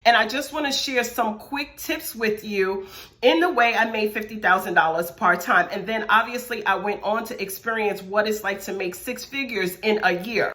And I just want to share some quick tips with you in the way I made $50,000 part-time. And then obviously I went on to experience what it's like to make six figures in a year.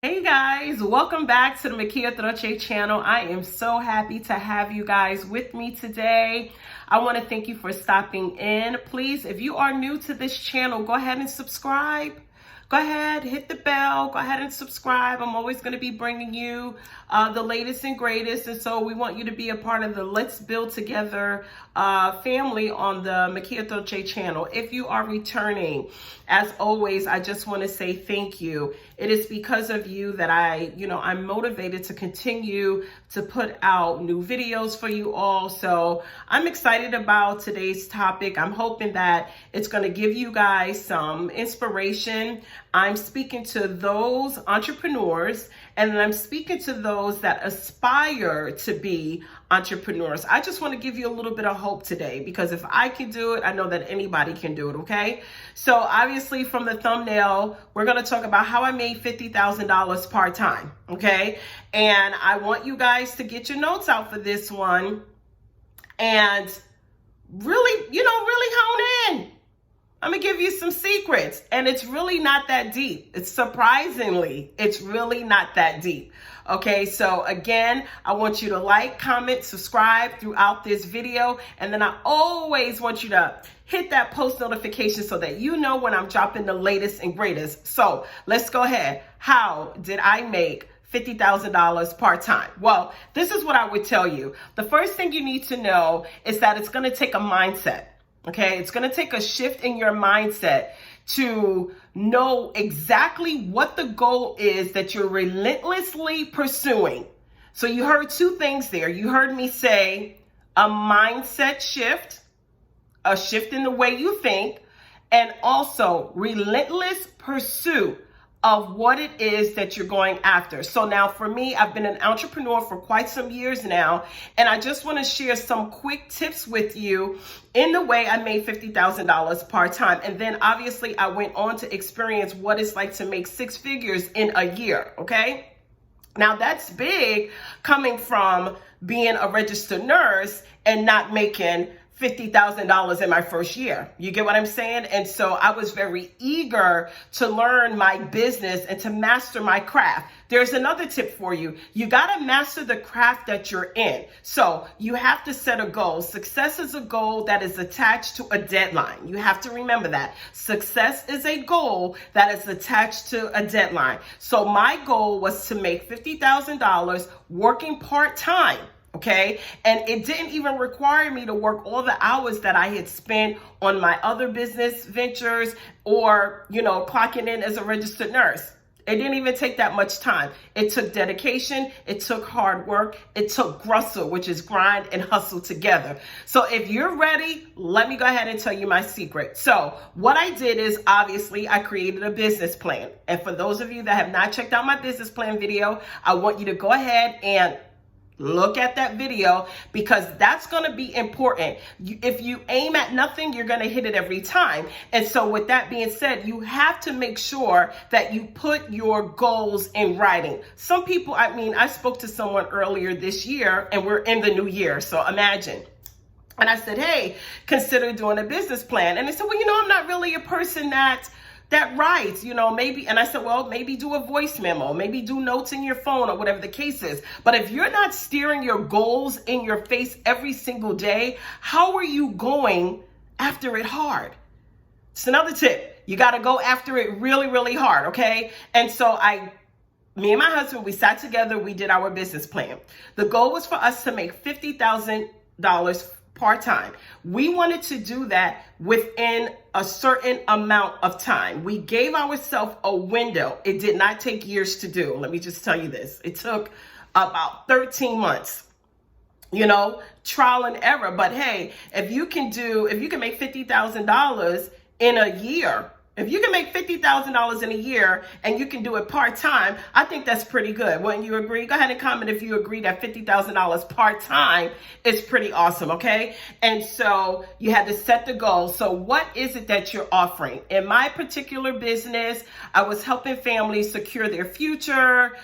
Hey guys, welcome back to the Mikia Troche channel. I am so happy to have you guys with me today. I want to thank you for stopping in. Please, if you are new to this channel, go ahead and subscribe. Go ahead, hit the bell, go ahead and subscribe. I'm always going to be bringing you the latest and greatest. And so we want you to be a part of the Let's Build Together family on the Mikia Troche channel. If you are returning, as always, I just want to say thank you. It is because of you that I'm motivated to continue to put out new videos for you all. So I'm excited about today's topic. I'm hoping that it's going to give you guys some inspiration. I'm speaking to those entrepreneurs, and then I'm speaking to those that aspire to be entrepreneurs. I just want to give you a little bit of hope today, because if I can do it, I know that anybody can do it, okay? So obviously from the thumbnail, we're going to talk about how I made $50,000 part-time, okay? And I want you guys to get your notes out for this one and really hone in. I'm going to give you some secrets, and it's really not that deep. It's really not that deep. Okay, so again, I want you to like, comment, subscribe throughout this video, and then I always want you to hit that post notification so that you know when I'm dropping the latest and greatest. So let's go ahead. How did I make $50,000 part-time? Well, this is what I would tell you. The first thing you need to know is that it's going to take a mindset. Okay, it's going to take a shift in your mindset to know exactly what the goal is that you're relentlessly pursuing. So you heard two things there. You heard me say a mindset shift, a shift in the way you think, and also relentless pursuit of what it is that you're going after. So now for me, I've been an entrepreneur for quite some years now, and I just want to share some quick tips with you in the way I made $50,000 part-time. And then obviously I went on to experience what it's like to make six figures in a year, okay? Now that's big, coming from being a registered nurse and not making $50,000 in my first year. You get what I'm saying? And so I was very eager to learn my business and to master my craft. There's another tip for you. You got to master the craft that you're in. So you have to set a goal. Success is a goal that is attached to a deadline. You have to remember that. Success is a goal that is attached to a deadline. So my goal was to make $50,000 working part-time. Okay. And it didn't even require me to work all the hours that I had spent on my other business ventures or, clocking in as a registered nurse. It didn't even take that much time. It took dedication. It took hard work. It took grussel, which is grind and hustle together. So if you're ready, let me go ahead and tell you my secret. So what I did is obviously I created a business plan. And for those of you that have not checked out my business plan video, I want you to go ahead and look at that video, because that's going to be important. If you aim at nothing, you're going to hit it every time. And so with that being said, you have to make sure that you put your goals in writing. Some people, I spoke to someone earlier this year, and we're in the new year. So imagine. And I said, hey, consider doing a business plan. And they said, well, I'm not really a person that writes, maybe. And I said, well, maybe do a voice memo, maybe do notes in your phone or whatever the case is. But if you're not steering your goals in your face every single day, how are you going after it hard? It's another tip. You got to go after it really, really hard. Okay. And so me and my husband, we sat together, we did our business plan. The goal was for us to make $50,000 part-time. We wanted to do that within a certain amount of time. We gave ourselves a window. It did not take years to do. Let me just tell you this. It took about 13 months. trial and error. But hey, if you can make $50,000 in a year, if you can make $50,000 in a year and you can do it part-time, I think that's pretty good. Wouldn't you agree? Go ahead and comment if you agree that $50,000 part-time is pretty awesome, okay? And so you had to set the goal. So what is it that you're offering? In my particular business, I was helping families secure their future,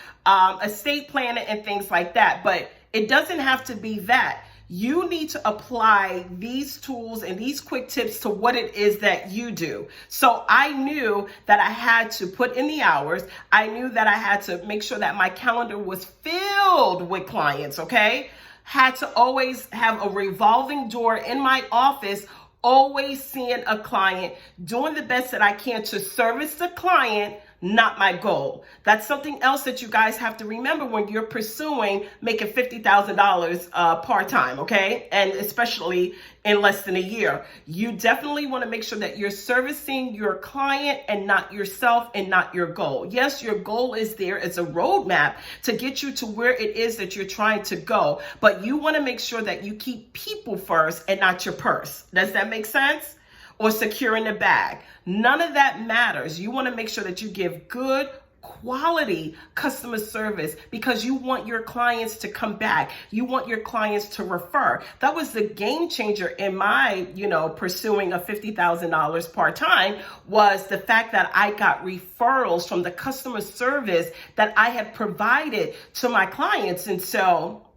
estate planning and things like that. But it doesn't have to be that. You need to apply these tools and these quick tips to what it is that you do. So I knew that I had to put in the hours. I knew that I had to make sure that my calendar was filled with clients, okay? Had to always have a revolving door in my office, always seeing a client, doing the best that I can to service the client, not my goal. That's something else that you guys have to remember when you're pursuing making $50,000 part-time, okay? And especially in less than a year. You definitely want to make sure that you're servicing your client and not yourself and not your goal. Yes, your goal is there. It's a roadmap to get you to where it is that you're trying to go. But you want to make sure that you keep people first and not your purse. Does that make sense? Or securing the bag. None of that matters. You want to make sure that you give good quality customer service because you want your clients to come back. You want your clients to refer. That was the game changer in my, pursuing a $50,000 part-time, was the fact that I got referrals from the customer service that I had provided to my clients. And so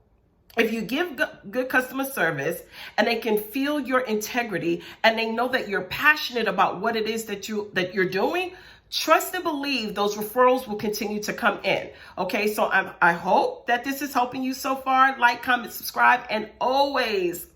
if you give good customer service and they can feel your integrity and they know that you're passionate about what it is that you're doing, trust and believe those referrals will continue to come in. Okay, so I hope that this is helping you so far. Like, comment, subscribe, and always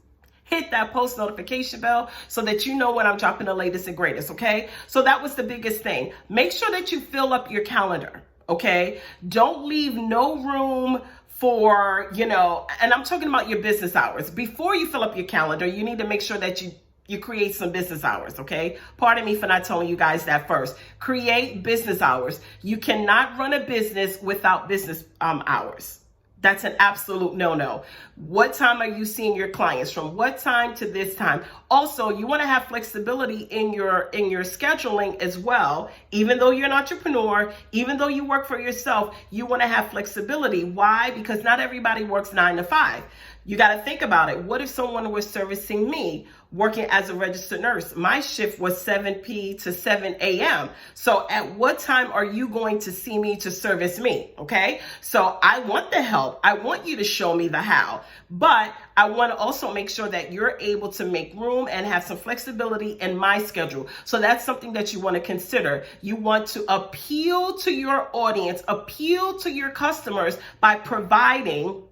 hit that post notification bell so that you know when I'm dropping the latest and greatest, okay? So that was the biggest thing. Make sure that you fill up your calendar, okay? Don't leave no room for, and I'm talking about your business hours. Before you fill up your calendar, you need to make sure that you create some business hours, okay? Pardon me for not telling you guys that first. Create business hours. You cannot run a business without business hours. That's an absolute no-no. What time are you seeing your clients? From what time to this time? Also, you want to have flexibility in your scheduling as well. Even though you're an entrepreneur, even though you work for yourself, you want to have flexibility. Why? Because not everybody works 9 to 5. You got to think about it. What if someone was servicing me, working as a registered nurse? My shift was 7 p to 7 a.m. So at what time are you going to see me to service me? Okay. So I want the help. I want you to show me the how, but I want to also make sure that you're able to make room and have some flexibility in my schedule. So that's something that you want to consider. You want to appeal to your audience, appeal to your customers by providing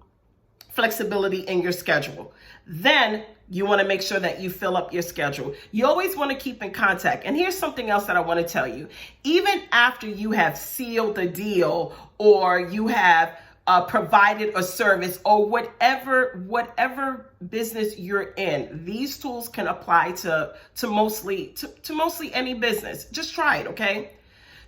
flexibility in your schedule. Then you want to make sure that you fill up your schedule. You always want to keep in contact. And here's something else that I want to tell you. Even after you have sealed the deal or you have provided a service or whatever business you're in, these tools can apply to mostly any business. Just try it, okay?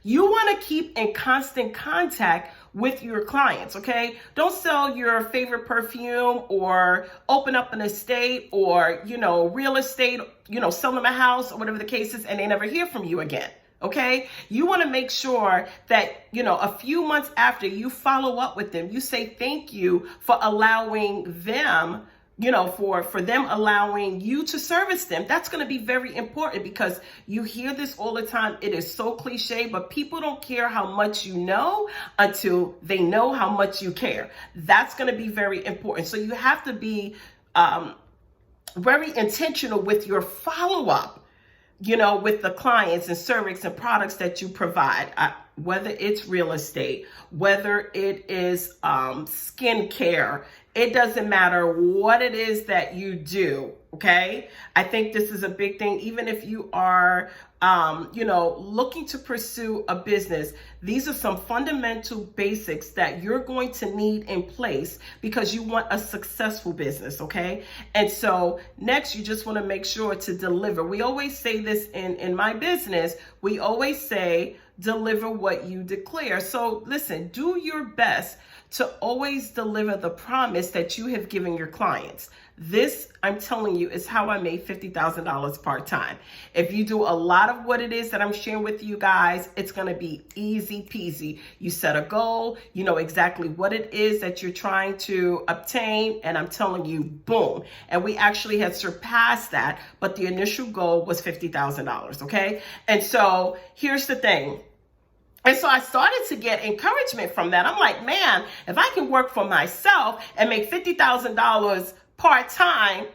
You want to keep in constant contact with your clients, okay? Don't sell your favorite perfume or open up an estate or, real estate, sell them a house or whatever the case is, and they never hear from you again, okay? You want to make sure that, a few months after you follow up with them, you say thank you for allowing them, for them allowing you to service them. That's going to be very important because you hear this all the time. It is so cliche, but people don't care how much you know until they know how much you care. That's going to be very important. So you have to be very intentional with your follow-up, with the clients and services and products that you provide. Whether it's real estate, whether it is skincare, it doesn't matter what it is that you do, okay? I think this is a big thing. Even if you are, looking to pursue a business, these are some fundamental basics that you're going to need in place because you want a successful business, okay? And so next, you just want to make sure to deliver. We always say this in my business. We always say, deliver what you declare. So listen, do your best to always deliver the promise that you have given your clients. This, I'm telling you, is how I made $50,000 part-time. If you do a lot of what it is that I'm sharing with you guys, it's going to be easy peasy. You set a goal, you know exactly what it is that you're trying to obtain, and I'm telling you, boom. And we actually had surpassed that, but the initial goal was $50,000, okay? And so here's the thing. And so I started to get encouragement from that. I'm like, man, if I can work for myself and make $50,000 part-time,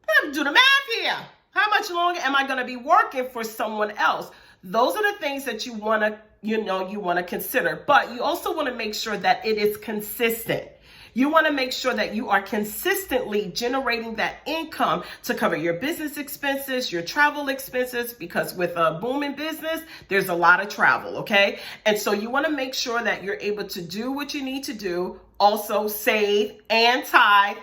I have to do the math here. How much longer am I going to be working for someone else? Those are the things that you want to, you want to consider. But you also want to make sure that it is consistent. You want to make sure that you are consistently generating that income to cover your business expenses, your travel expenses, because with a booming business, there's a lot of travel, okay? And so you want to make sure that you're able to do what you need to do, also save and tithe.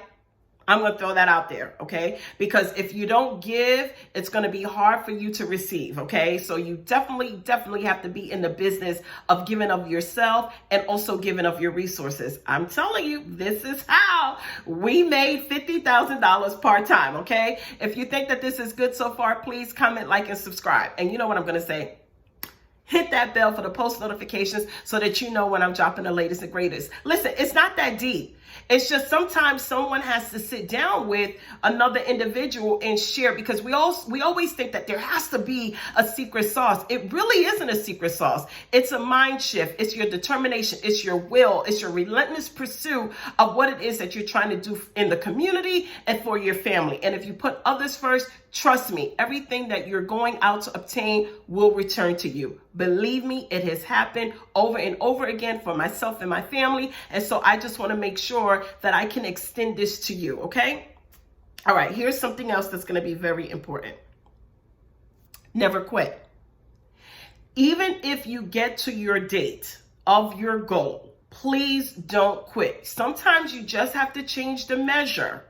I'm going to throw that out there, okay? Because if you don't give, it's going to be hard for you to receive, okay? So you definitely have to be in the business of giving of yourself and also giving of your resources. I'm telling you, this is how we made $50,000 part-time, okay? If you think that this is good so far, please comment, like, and subscribe. And you know what I'm going to say? Hit that bell for the post notifications so that you know when I'm dropping the latest and greatest. Listen, it's not that deep. It's just sometimes someone has to sit down with another individual and share, because we always think that there has to be a secret sauce. It really isn't a secret sauce. It's a mind shift. It's your determination. It's your will. It's your relentless pursuit of what it is that you're trying to do in the community and for your family. And if you put others first, trust me, everything that you're going out to obtain will return to you. Believe me, it has happened over and over again for myself and my family. And so I just want to make sure that I can extend this to you, okay? All right, here's something else that's going to be very important. Never quit. Even if you get to your date of your goal, please don't quit. Sometimes you just have to change the measure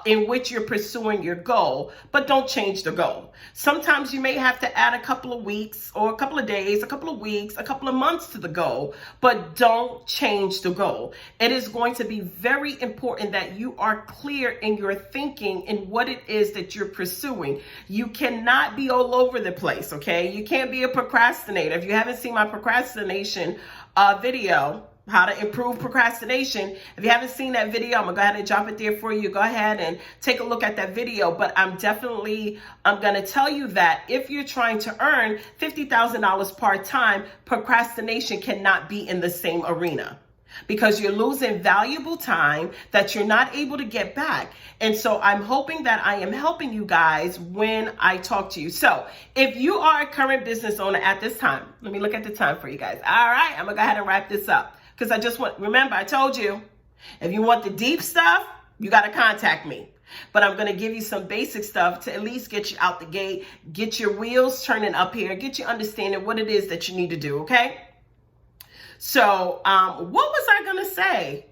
in which you're pursuing your goal, but don't change the goal. Sometimes you may have to add a couple of weeks or a couple of days, a couple of weeks, a couple of months to the goal, but don't change the goal. It is going to be very important that you are clear in your thinking in what it is that you're pursuing. You cannot be all over the place, okay? You can't be a procrastinator. If you haven't seen my procrastination video, how to improve procrastination. If you haven't seen that video, I'm going to go ahead and drop it there for you. Go ahead and take a look at that video. But I'm going to tell you that if you're trying to earn $50,000 part-time, procrastination cannot be in the same arena, because you're losing valuable time that you're not able to get back. And so I'm hoping that I am helping you guys when I talk to you. So if you are a current business owner at this time, let me look at the time for you guys. All right, I'm going to go ahead and wrap this up. Because remember, I told you, if you want the deep stuff, you got to contact me. But I'm going to give you some basic stuff to at least get you out the gate, get your wheels turning up here, get you understanding what it is that you need to do, okay? So, what was I going to say?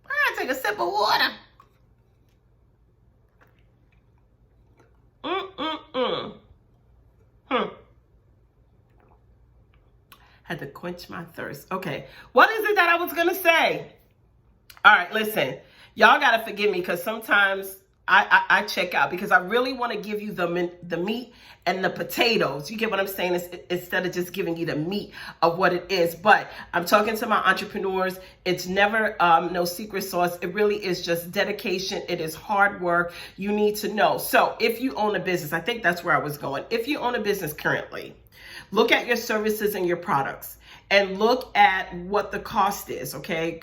I gotta take a sip of water. Had to quench my thirst. Okay, what is it that I was gonna say? All right, listen, y'all gotta forgive me because sometimes I check out, because I really want to give you the meat and the potatoes. You get what I'm saying? Instead of just giving you the meat of what it is. But I'm talking to my entrepreneurs. It's never no secret sauce. It really is just dedication. It is hard work. You need to know. So if you own a business, I think that's where I was going. If you own a business currently, look at your services and your products and look at what the cost is, okay?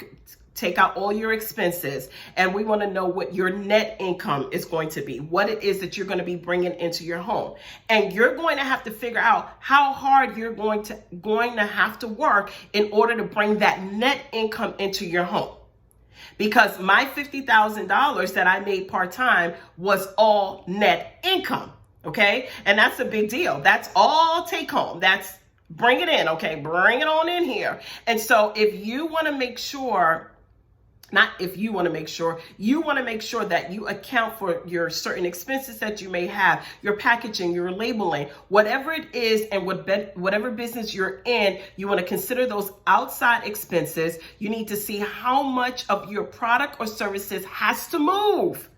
Take out all your expenses, and we want to know what your net income is going to be, what it is that you're going to be bringing into your home. And you're going to have to figure out how hard you're going to have to work in order to bring that net income into your home. Because my $50,000 that I made part-time was all net income, okay? And that's a big deal. That's all take home. That's bring it in, okay? Bring it on in here. And so if you want to make sure Not if you want to make sure, you want to make sure that you account for your certain expenses that you may have, your packaging, your labeling, whatever it is, and whatever business you're in, you want to consider those outside expenses. You need to see how much of your product or services has to move.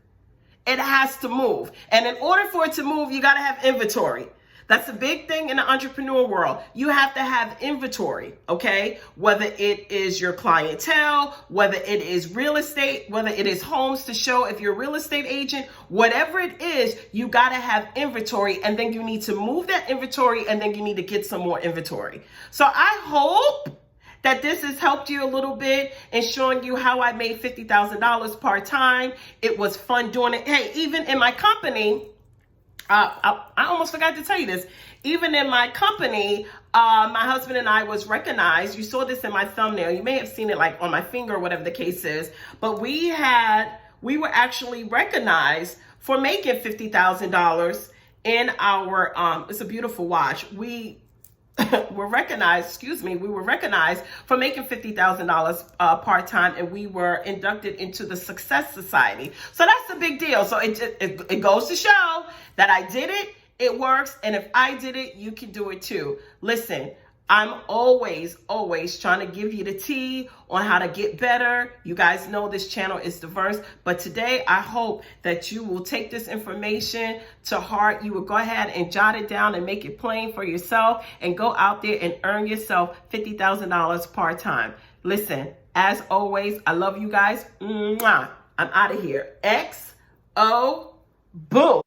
It has to move. And in order for it to move, you got to have inventory. That's a big thing in the entrepreneur world. You have to have inventory, okay? Whether it is your clientele, whether it is real estate, whether it is homes to show if you're a real estate agent, whatever it is, you got to have inventory, and then you need to move that inventory, and then you need to get some more inventory. So I hope that this has helped you a little bit in showing you how I made $50,000 part-time. It was fun doing it. Hey, even in my company, I almost forgot to tell you this. Even in my company, my husband and I was recognized. You saw this in my thumbnail. You may have seen it like on my finger or whatever the case is. But we were actually recognized for making $50,000 in our, it's a beautiful watch. We were recognized for making $50,000 part-time, and we were inducted into the Success Society. So that's a big deal. So it goes to show that I did it, it works, and if I did it, you can do it too. Listen, I'm always trying to give you the tea on how to get better. You guys know this channel is diverse, but today I hope that you will take this information to heart. You will go ahead and jot it down and make it plain for yourself and go out there and earn yourself $50,000 part-time. Listen, as always, I love you guys. Mwah. I'm out of here. XO boom.